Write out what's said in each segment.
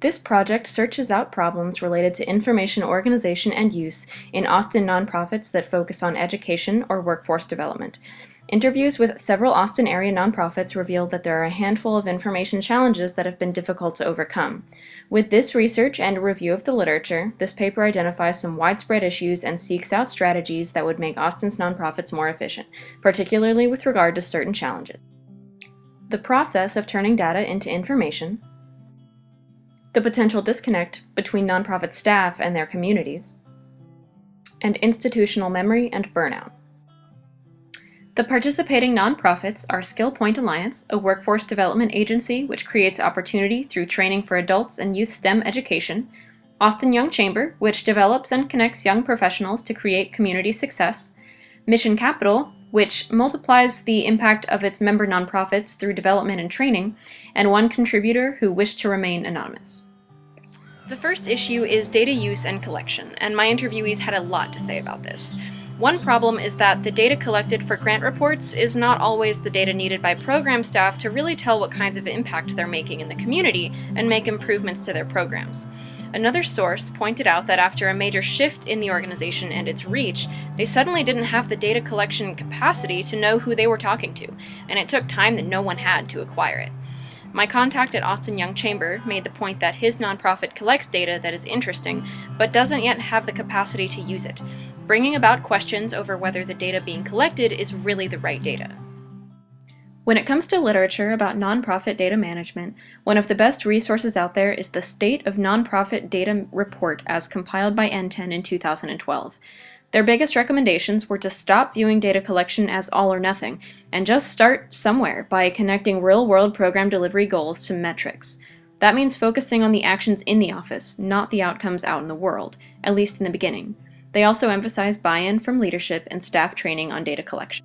This project searches out problems related to information organization and use in Austin nonprofits that focus on education or workforce development. Interviews with several Austin area nonprofits revealed that there are a handful of information challenges that have been difficult to overcome. With this research and a review of the literature, this paper identifies some widespread issues and seeks out strategies that would make Austin's nonprofits more efficient, particularly with regard to certain challenges. The process of turning data into information, the potential disconnect between nonprofit staff and their communities, and institutional memory and burnout. The participating nonprofits are SkillPoint Alliance, a workforce development agency which creates opportunity through training for adults and youth STEM education, Austin Young Chamber, which develops and connects young professionals to create community success, Mission Capital, which multiplies the impact of its member nonprofits through development and training, and one contributor who wished to remain anonymous. The first issue is data use and collection, and my interviewees had a lot to say about this. One problem is that the data collected for grant reports is not always the data needed by program staff to really tell what kinds of impact they're making in the community and make improvements to their programs. Another source pointed out that after a major shift in the organization and its reach, they suddenly didn't have the data collection capacity to know who they were talking to, and it took time that no one had to acquire it. My contact at Austin Young Chamber made the point that his nonprofit collects data that is interesting, but doesn't yet have the capacity to use it, bringing about questions over whether the data being collected is really the right data. When it comes to literature about nonprofit data management, one of the best resources out there is the State of Nonprofit Data Report as compiled by NTEN in 2012. Their biggest recommendations were to stop viewing data collection as all or nothing, and just start somewhere by connecting real-world program delivery goals to metrics. That means focusing on the actions in the office, not the outcomes out in the world, at least in the beginning. They also emphasize buy-in from leadership and staff training on data collection.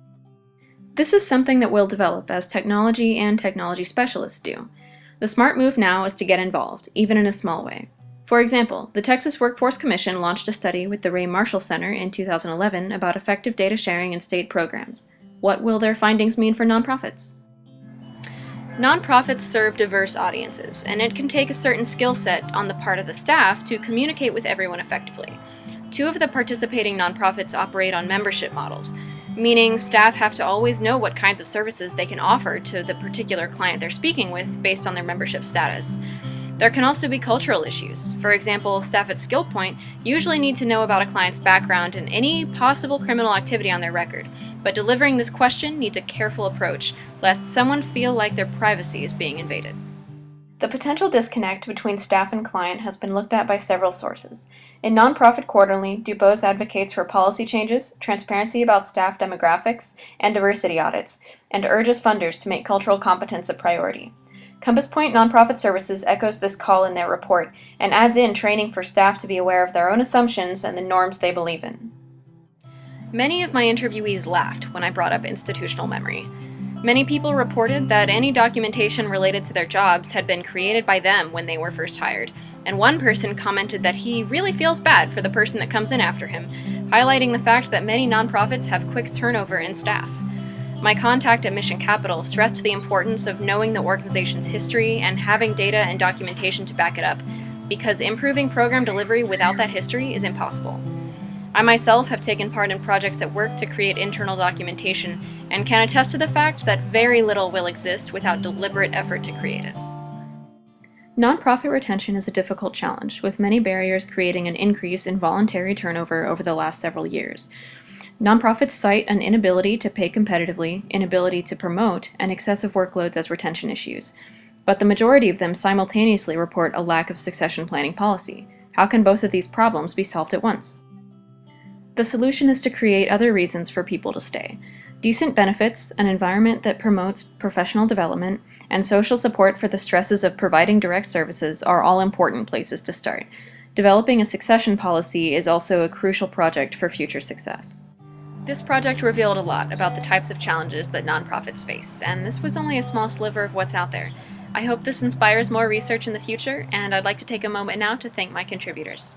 This is something that will develop as technology and technology specialists do. The smart move now is to get involved, even in a small way. For example, the Texas Workforce Commission launched a study with the Ray Marshall Center in 2011 about effective data sharing in state programs. What will their findings mean for nonprofits? Nonprofits serve diverse audiences, and it can take a certain skill set on the part of the staff to communicate with everyone effectively. Two of the participating nonprofits operate on membership models, meaning staff have to always know what kinds of services they can offer to the particular client they're speaking with based on their membership status. There can also be cultural issues. For example, staff at SkillPoint usually need to know about a client's background and any possible criminal activity on their record, but delivering this question needs a careful approach, lest someone feel like their privacy is being invaded. The potential disconnect between staff and client has been looked at by several sources. In Nonprofit Quarterly, Dubose advocates for policy changes, transparency about staff demographics, and diversity audits, and urges funders to make cultural competence a priority. Compass Point Nonprofit Services echoes this call in their report and adds in training for staff to be aware of their own assumptions and the norms they believe in. Many of my interviewees laughed when I brought up institutional memory. Many people reported that any documentation related to their jobs had been created by them when they were first hired, and one person commented that he really feels bad for the person that comes in after him, highlighting the fact that many nonprofits have quick turnover in staff. My contact at Mission Capital stressed the importance of knowing the organization's history and having data and documentation to back it up, because improving program delivery without that history is impossible. I myself have taken part in projects at work to create internal documentation and can attest to the fact that very little will exist without deliberate effort to create it. Nonprofit retention is a difficult challenge, with many barriers creating an increase in voluntary turnover over the last several years. Nonprofits cite an inability to pay competitively, inability to promote, and excessive workloads as retention issues. But the majority of them simultaneously report a lack of succession planning policy. How can both of these problems be solved at once? The solution is to create other reasons for people to stay. Decent benefits, an environment that promotes professional development, and social support for the stresses of providing direct services are all important places to start. Developing a succession policy is also a crucial project for future success. This project revealed a lot about the types of challenges that nonprofits face, and this was only a small sliver of what's out there. I hope this inspires more research in the future, and I'd like to take a moment now to thank my contributors.